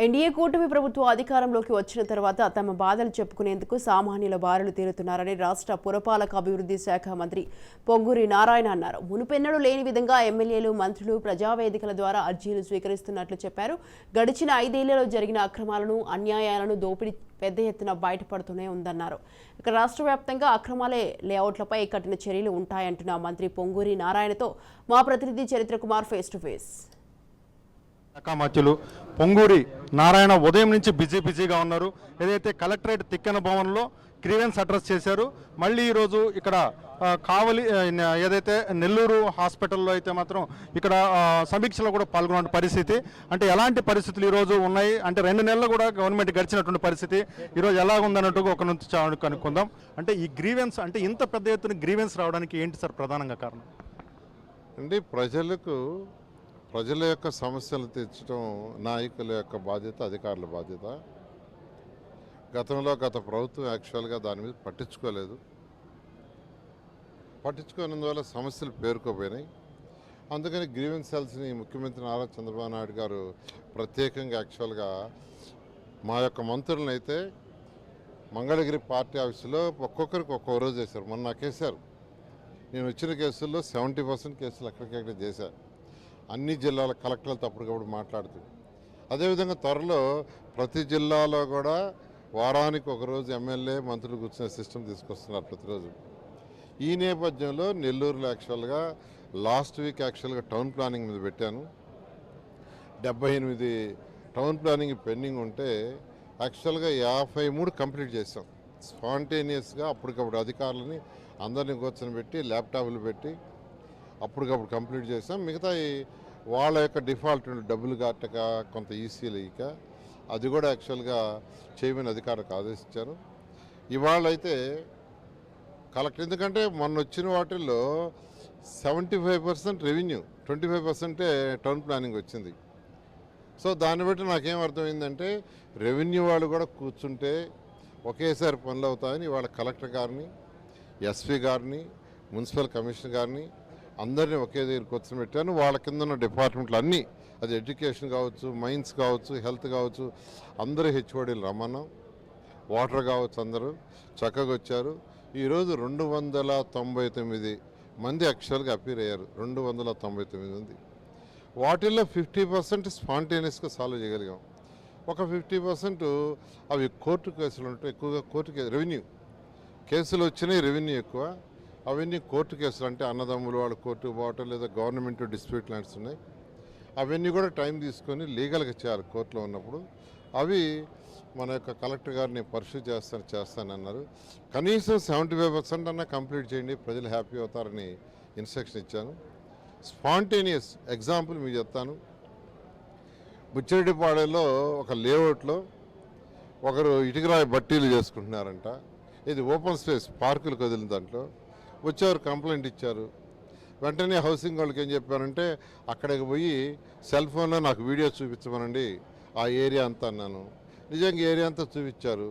NDA కూటమి ప్రభుత్వం అధికారంలోకి వచ్చిన తర్వాత తమ బాధలు చెప్పుకునేందుకు సామాన్యుల బారులు తీరుతున్నారని రాష్ట్ర పురపాలక అభివృద్ధి శాఖ మంత్రి పొంగూరి నారాయణ అన్నారు. మునుపెన్నడూ లేని విధంగా ఎమ్మెల్యేలు, మంత్రులు ప్రజావేదికల ద్వారా అర్జీలు స్వీకరిస్తున్నట్లు చెప్పారు. గడిచిన 5 ఏళ్లలో జరిగిన అక్రమాలను, అన్యాయాలను, దోపిడీ పెద్ద ఎత్తున బయటపడుతూనే ఉందన్నారు. ఇక రాష్ట్ర వ్యాప్తంగా అక్రమాలే లేఅవుట్లపై కఠిన చర్యలు ఉంటాయంటున్న మంత్రి పొంగూరి నారాయణతో మా ప్రతినిధి చరిత్ర కుమార్ ఫేస్ టు ఫేస్. మధ్యలో పొంగూరి నారాయణ ఉదయం నుంచి బిజీగా ఉన్నారు. ఏదైతే కలెక్టరేట్ తిక్కన భవన్లో గ్రీవెన్స్ అడ్రస్ చేశారు. మళ్ళీ ఈరోజు ఇక్కడ కావలి ఏదైతే నెల్లూరు హాస్పిటల్లో అయితే మాత్రం ఇక్కడ సమీక్షలో కూడా పాల్గొన్న పరిస్థితి. అంటే ఎలాంటి పరిస్థితులు ఈరోజు ఉన్నాయి అంటే 2 నెలలు కూడా గవర్నమెంట్ గడిచినటువంటి పరిస్థితి ఈరోజు ఎలా ఉందన్నట్టుగా ఒక నుంచి కనుక్కుందాం. అంటే ఈ గ్రీవెన్స్ అంటే ఇంత పెద్ద ఎత్తున గ్రీవెన్స్ రావడానికి ఏంటి సార్ ప్రధానంగా కారణం? అంటే ప్రజల యొక్క సమస్యలు తీర్చడం నాయకుల యొక్క బాధ్యత, అధికారుల బాధ్యత. గత ప్రభుత్వం యాక్చువల్గా దాని మీద పట్టించుకోనందువల్ల సమస్యలు పేరుకోపోయినాయి. అందుకని గ్రీవెన్స్ సెల్స్ని ముఖ్యమంత్రి నారా చంద్రబాబు నాయుడు గారు ప్రత్యేకంగా యాక్చువల్గా మా యొక్క మంత్రులను అయితే మంగళగిరి పార్టీ ఆఫీసులో ఒక్కొక్కరికి ఒక్కో రోజు చేశారు. మొన్న నాకు వేశారు. నేను వచ్చిన కేసుల్లో 70% కేసులు ఎక్కడికెక్కడ చేశారు. అన్ని జిల్లాల కలెక్టర్లతో అప్పటికప్పుడు మాట్లాడుతూ, అదేవిధంగా త్వరలో ప్రతి జిల్లాలో కూడా వారానికి ఒకరోజు ఎమ్మెల్యే, మంత్రులు కూర్చునే సిస్టమ్ తీసుకొస్తున్నారు ప్రతిరోజు. ఈ నేపథ్యంలో నెల్లూరులో యాక్చువల్గా లాస్ట్ వీక్ యాక్చువల్గా టౌన్ ప్లానింగ్ మీద పెట్టాను. 78 టౌన్ ప్లానింగ్ పెండింగ్ ఉంటే యాక్చువల్గా 53 కంప్లీట్ చేసాం. స్పాంటేనియస్గా అప్పటికప్పుడు అధికారులని అందరినీ కూర్చొని పెట్టి ల్యాప్టాప్లు పెట్టి అప్పటికప్పుడు కంప్లీట్ చేసాం. మిగతా వాళ్ళ యొక్క డిఫాల్ట్ డబ్బులు కట్టక కొంత ఈసీలు ఇక అది కూడా యాక్చువల్గా చేయమని అధికారులకు ఆదేశించారు. ఇవాళ అయితే కలెక్టర్, ఎందుకంటే మొన్న వచ్చిన వాటిల్లో 75% రెవెన్యూ, 25% టౌన్ ప్లానింగ్ వచ్చింది. సో దాన్ని బట్టి నాకేం అర్థమైందంటే రెవెన్యూ వాళ్ళు కూడా కూర్చుంటే ఒకేసారి పనులు అవుతాయని ఇవాళ కలెక్టర్ గారిని, ఎస్పీ గారిని, మున్సిపల్ కమిషనర్ గారిని అందరినీ ఒకే దగ్గర కూర్చొని పెట్టాను. వాళ్ళ కింద ఉన్న డిపార్ట్మెంట్లు అన్నీ, అది ఎడ్యుకేషన్ కావచ్చు, మైన్స్ కావచ్చు, హెల్త్ కావచ్చు, అందరూ హెచ్ఓడీలు రమ్మన్నాం. వాటర్ కావచ్చు, అందరూ చక్కగా వచ్చారు. ఈరోజు 299 మంది యాక్చువల్గా అపీర్ అయ్యారు. 299 మంది. వాటిల్లో 50% స్పాంటేనియస్గా సాల్వ్ చేయగలిగాం. ఒక 50% అవి కోర్టు కేసులు ఉంటాయి. ఎక్కువగా రెవెన్యూ కేసులు వచ్చినాయి, రెవెన్యూ ఎక్కువ. అవన్నీ కోర్టు కేసులు, అంటే అన్నదమ్ములు వాళ్ళు కోర్టుకు పోవటం, లేదా గవర్నమెంట్ డిస్ప్యూట్ ల్యాండ్స్ ఉన్నాయి. అవన్నీ కూడా టైం తీసుకొని లీగల్గా చేయాలి కోర్టులో ఉన్నప్పుడు. అవి మన యొక్క కలెక్టర్ గారిని పరిశీలి చేస్తానన్నారు. కనీసం 75% అన్నా కంప్లీట్ చేయండి, ప్రజలు హ్యాపీ అవుతారని ఇన్స్ట్రక్షన్ ఇచ్చాను. స్పాంటేనియస్ ఎగ్జాంపుల్ మీకు చెప్తాను. బుచ్చిరెడ్డిపాడెలో ఒక లేఅవుట్లో ఒకరు ఇటుకరాయి బట్టీలు చేసుకుంటున్నారంట. ఇది ఓపెన్ స్పేస్, పార్కులు కదిలిన దాంట్లో వచ్చేవారు కంప్లైంట్ ఇచ్చారు. వెంటనే హౌసింగ్ వాళ్ళకి ఏం చెప్పారంటే అక్కడికి పోయి సెల్ ఫోన్లో నాకు వీడియో చూపించమనండి ఆ ఏరియా అంతా అన్నాను. నిజంగా ఏరియా అంతా చూపించారు.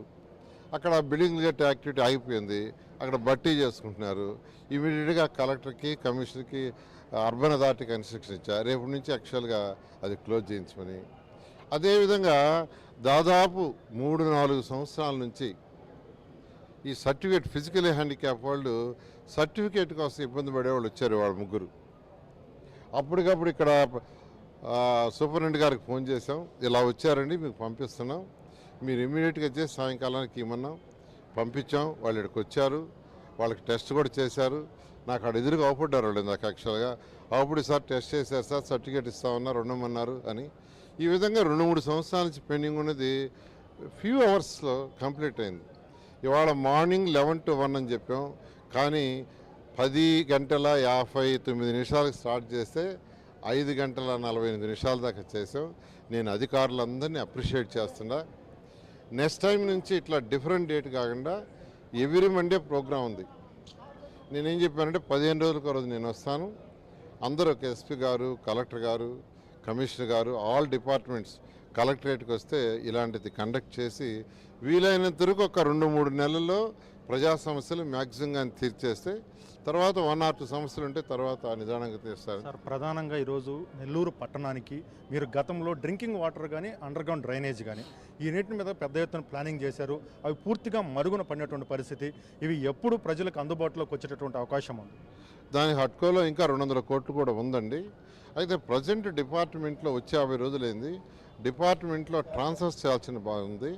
అక్కడ బిల్డింగ్ గట్ యాక్టివిటీ ఆగిపోయింది. అక్కడ బట్టీ చేసుకుంటున్నారు. ఇమీడియట్గా కలెక్టర్కి, కమిషనర్కి, అర్బన్ అథారిటీకి ఇన్స్ట్రక్షన్ ఇచ్చారు. రేపు నుంచి యాక్చువల్గా అది క్లోజ్ చేయించమని. అదేవిధంగా దాదాపు 3-4 సంవత్సరాల నుంచి ఈ సర్టిఫికేట్, ఫిజికలీ హ్యాండిక్యాప్ వాళ్ళు సర్టిఫికేట్ కోసం ఇబ్బంది పడేవాళ్ళు వచ్చారు. వాళ్ళ ముగ్గురు. అప్పటికప్పుడు ఇక్కడ సూపరింటెండెంట్ గారికి ఫోన్ చేసాం, ఇలా వచ్చారండి, మీకు పంపిస్తున్నాం, మీరు ఇమీడియట్గా చేసి సాయంకాలానికి ఇమ్మన్నాం. పంపించాం. వాళ్ళు ఇక్కడికి వచ్చారు. వాళ్ళకి టెస్ట్ కూడా చేశారు. నాకు అక్కడ ఎదురుగా అవపడ్డారు వాళ్ళు. నాకు యాక్చువల్గా అవపడి సార్ టెస్ట్ చేశారు సార్, సర్టిఫికేట్ ఇస్తామన్నారు, ఉండమన్నారు అని. ఈ విధంగా 2-3 సంవత్సరాల నుంచి పెండింగ్ ఉన్నది ఫ్యూ అవర్స్లో కంప్లీట్ అయింది. ఇవాళ మార్నింగ్ 11 to 1 అని చెప్పాం, కానీ 10:59 స్టార్ట్ చేస్తే 5:48 దాకా చేసాం. నేను అధికారులందరినీ అప్రిషియేట్ చేస్తున్నా. నెక్స్ట్ టైం నుంచి ఇట్లా డిఫరెంట్ డేట్ కాకుండా ఎవ్రీ మండే ప్రోగ్రాం ఉంది. నేనేం చెప్పానంటే 15 రోజులకు రోజు నేను వస్తాను. అందరూ ఒక ఎస్పీ గారు, కలెక్టర్ గారు, కమిషనర్ గారు, ఆల్ డిపార్ట్మెంట్స్ కలెక్టరేట్కి వస్తే ఇలాంటిది కండక్ట్ చేసి వీలైనంత వరకు ఒక 2-3 నెలల్లో ప్రజా సమస్యలు మ్యాక్సిమంగా తీర్చేస్తే తర్వాత 1 or 2 సమస్యలు ఉంటే తర్వాత నిదానంగా తీస్తారు. సార్ ప్రధానంగా ఈరోజు నెల్లూరు పట్టణానికి మీరు గతంలో డ్రింకింగ్ వాటర్ కానీ అండర్గ్రౌండ్ డ్రైనేజ్ కానీ ఈ నీటి మీద పెద్ద ఎత్తున ప్లానింగ్ చేశారు. అవి పూర్తిగా మరుగున పడినటువంటి పరిస్థితి. ఇవి ఎప్పుడు ప్రజలకు అందుబాటులోకి వచ్చేటటువంటి అవకాశం ఉంది? దాని హట్కోలో ఇంకా 200 కోట్లు కూడా ఉందండి. అయితే ప్రజెంట్ డిపార్ట్మెంట్లో వచ్చే 50 రోజులైంది. డిపార్ట్మెంట్లో ట్రాన్స్ఫర్స్ చేయాల్సిన బాగుంది.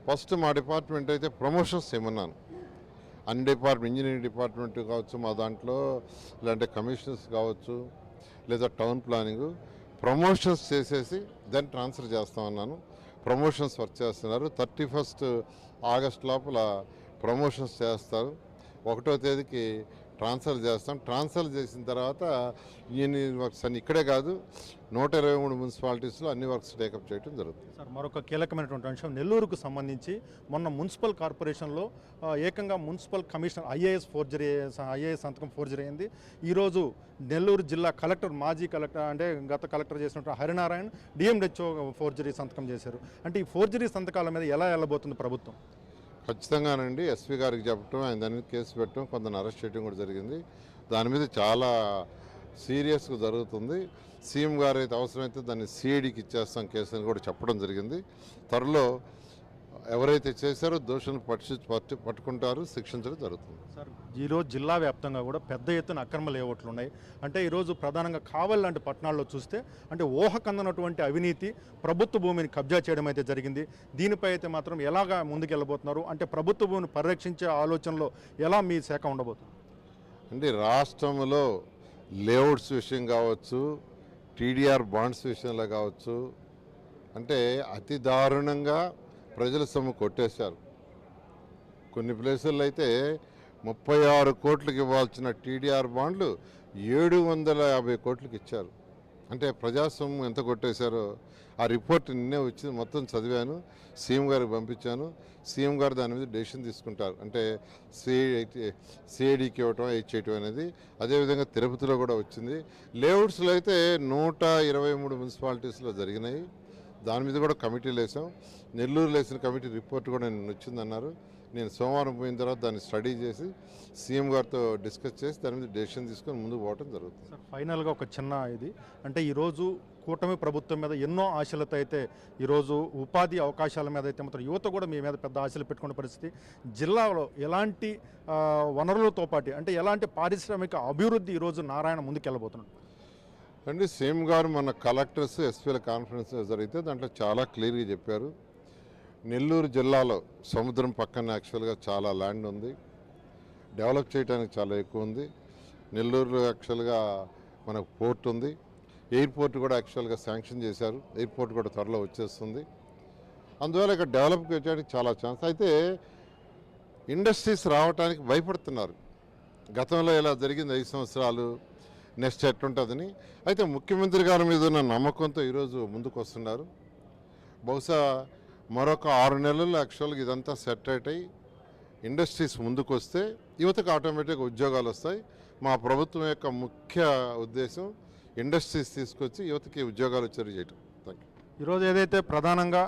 ఫస్ట్ మా డిపార్ట్మెంట్ అయితే ప్రమోషన్స్ చేయమన్నాను. అన్ని డిపార్ట్మెంట్, ఇంజనీరింగ్ డిపార్ట్మెంట్ కావచ్చు, మా దాంట్లో లేదంటే కమిషనర్స్ కావచ్చు, లేదా టౌన్ ప్లానింగ్ ప్రమోషన్స్ చేసేసి దాన్ని ట్రాన్స్ఫర్ చేస్తామన్నాను. ప్రమోషన్స్ వర్క్ చేస్తున్నారు. 31 ఆగస్ట్ లోపల ప్రమోషన్స్ చేస్తారు. 1వ తేదీకి ట్రాన్స్ఫర్ చేస్తాం. ట్రాన్స్ఫర్ చేసిన తర్వాత ఇంజనీరింగ్ వర్క్స్ అన్ని ఇక్కడే కాదు 123 మున్సిపాలిటీస్లో అన్ని వర్క్స్ టేకప్ చేయడం జరుగుతుంది. సార్ మరొక కీలకమైనటువంటి అంశం నెల్లూరుకు సంబంధించి మొన్న మున్సిపల్ కార్పొరేషన్లో ఏకంగా మున్సిపల్ కమిషనర్ ఐఏఎస్ సంతకం ఫోర్జరీ అయింది. ఈరోజు నెల్లూరు జిల్లా కలెక్టర్, మాజీ కలెక్టర్ అంటే గత కలెక్టర్ చేసినటువంటి హరినారాయణ డిఎంహెచ్ఓ ఫోర్జరీ సంతకం చేశారు. అంటే ఈ ఫోర్జరీ సంతకాల మీద ఎలా వెళ్ళబోతుంది ప్రభుత్వం? ఖచ్చితంగానండి. ఎస్పీ గారికి చెప్పడం, ఆయన దాని మీద కేసు పెట్టడం, కొందరిని అరెస్ట్ చేయడం కూడా జరిగింది. దాని మీద చాలా సీరియస్గా జరుగుతుంది. సీఎం గారు అయితే అవసరమైతే దాన్ని సిఐడికి ఇచ్చేస్తాం కేసు అని కూడా చెప్పడం జరిగింది. త్వరలో ఎవరైతే చేశారో దోషులను పట్టుకుంటారు, శిక్షించడం జరుగుతుంది. సార్ ఈరోజు జిల్లా వ్యాప్తంగా కూడా పెద్ద ఎత్తున అక్రమ లేఅవుట్లు ఉన్నాయి. అంటే ఈరోజు ప్రధానంగా కావలి లాంటి పట్టణాల్లో చూస్తే అంటే ఊహకందనటువంటి అవినీతి, ప్రభుత్వ భూమిని కబ్జా చేయడం అయితే జరిగింది. దీనిపై అయితే మాత్రం ఎలాగా ముందుకెళ్ళబోతున్నారు? అంటే ప్రభుత్వ భూమిని పరిరక్షించే ఆలోచనలో ఎలా మీ శాఖ ఉండబోతుంది? అంటే రాష్ట్రంలో లేఅవుట్స్ విషయం కావచ్చు, టీడీఆర్ బాండ్స్ విషయంలో కావచ్చు, అంటే అతి దారుణంగా ప్రజల సొమ్ము కొట్టేశారు. కొన్ని ప్లేసుల్లో అయితే 36 కోట్లకి ఇవ్వాల్సిన టీడీఆర్ బాండ్లు 750 కోట్లకి ఇచ్చారు. అంటే ప్రజాస్వామ్యం ఎంత కొట్టేశారో ఆ రిపోర్ట్ నిన్నే వచ్చి మొత్తం చదివాను, సీఎం గారికి పంపించాను. సీఎం గారు దాని మీద డెసిషన్ తీసుకుంటారు. అంటే సిఐడికి ఇవ్వటం, చేయటం అనేది. అదేవిధంగా తిరుపతిలో కూడా వచ్చింది. లేఅవుట్స్లో అయితే 123 మున్సిపాలిటీస్లో జరిగినాయి. దాని మీద కూడా కమిటీలు వేసాం. నెల్లూరులో వేసిన కమిటీ రిపోర్ట్ కూడా నేను వచ్చిందన్నారు. నేను సోమవారం పోయిన తర్వాత దాన్ని స్టడీ చేసి సీఎం గారితో డిస్కస్ చేసి దాని మీద డెసిషన్ తీసుకొని ముందుకు పోవడం జరుగుతుంది. సార్ ఫైనల్గా ఒక చిన్న ఇది అంటే ఈరోజు కూటమి ప్రభుత్వం మీద ఎన్నో ఆశలతో అయితే ఈరోజు ఉపాధి అవకాశాల మీద అయితే మాత్రం యువత కూడా మీ మీద పెద్ద ఆశలు పెట్టుకునే పరిస్థితి. జిల్లాలో ఎలాంటి వనరులతో పాటు అంటే ఎలాంటి పారిశ్రామిక అభివృద్ధి ఈరోజు నారాయణ ముందుకెళ్ళబోతున్నాడు? అంటే సీఎం గారు మన కలెక్టర్స్, ఎస్పీల కాన్ఫరెన్స్ జరిగితే దాంట్లో చాలా క్లియర్గా చెప్పారు. నెల్లూరు జిల్లాలో సముద్రం పక్కన యాక్చువల్గా చాలా ల్యాండ్ ఉంది, డెవలప్ చేయడానికి చాలా ఎక్కువ ఉంది. నెల్లూరులో యాక్చువల్గా మనకు పోర్ట్ ఉంది, ఎయిర్పోర్ట్ కూడా యాక్చువల్గా శాంక్షన్ చేశారు. ఎయిర్పోర్ట్ కూడా త్వరలో వచ్చేస్తుంది. అందువల్ల ఇక్కడ డెవలప్ చేయడానికి చాలా ఛాన్స్. అయితే ఇండస్ట్రీస్ రావడానికి భయపడుతున్నారు. గతంలో ఇలా జరిగింది 5 సంవత్సరాలు, నెక్స్ట్ ఎట్లుంటుందని. అయితే ముఖ్యమంత్రి గారి మీద ఉన్న నమ్మకంతో ఈరోజు ముందుకు వస్తున్నారు. బహుశా మరొక 6 నెలల్లో యాక్చువల్గా ఇదంతా సెట్ అయ్యి ఇండస్ట్రీస్ ముందుకు వస్తే యువతకు ఆటోమేటిక్గా ఉద్యోగాలు వస్తాయి. మా ప్రభుత్వం యొక్క ముఖ్య ఉద్దేశం ఇండస్ట్రీస్ తీసుకొచ్చి యువతకి ఉద్యోగాలు వచ్చేది చేయటం. Thank you. ఈరోజు ఏదైతే ప్రధానంగా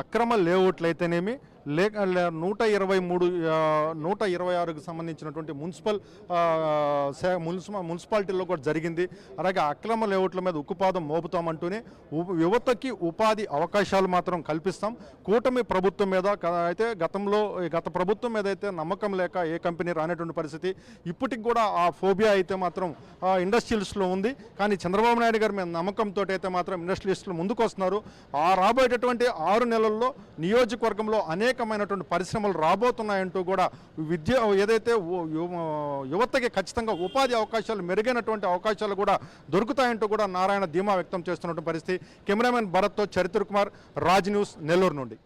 అక్రమ లేఅవుట్లు అయితేనేమి లేక 126కు సంబంధించినటువంటి మున్సిపాలిటీలో కూడా జరిగింది. అలాగే అక్రమ లేఅవుట్ల మీద ఉక్కుపాదం మోపుతామంటూనే యువతకి ఉపాధి అవకాశాలు మాత్రం కల్పిస్తాం. కూటమి ప్రభుత్వం మీద అయితే గత ప్రభుత్వం మీద అయితే నమ్మకం లేక ఏ కంపెనీ రానటువంటి పరిస్థితి. ఇప్పటికి కూడా ఆ ఫోబియా అయితే మాత్రం ఇండస్ట్రియలిస్టులో ఉంది. కానీ చంద్రబాబు నాయుడు గారి మీద నమ్మకంతో అయితే మాత్రం ఇండస్ట్రియలిస్టులు ముందుకు వస్తున్నారు. ఆ రాబోయేటటువంటి 6 నెలల్లో నియోజకవర్గంలో అనేకమైనటువంటి పరిశ్రమలు రాబోతున్నాయంటూ కూడా ఏదైతే యువతకి ఖచ్చితంగా ఉపాధి అవకాశాలు, మెరుగైనటువంటి అవకాశాలు కూడా దొరుకుతాయంటూ కూడా నారాయణ ధీమా వ్యక్తం చేస్తున్నటువంటి పరిస్థితి. కెమెరామెన్ భరత్తో చరిత్ర కుమార్, రాజ్ న్యూస్, నెల్లూరు నుండి.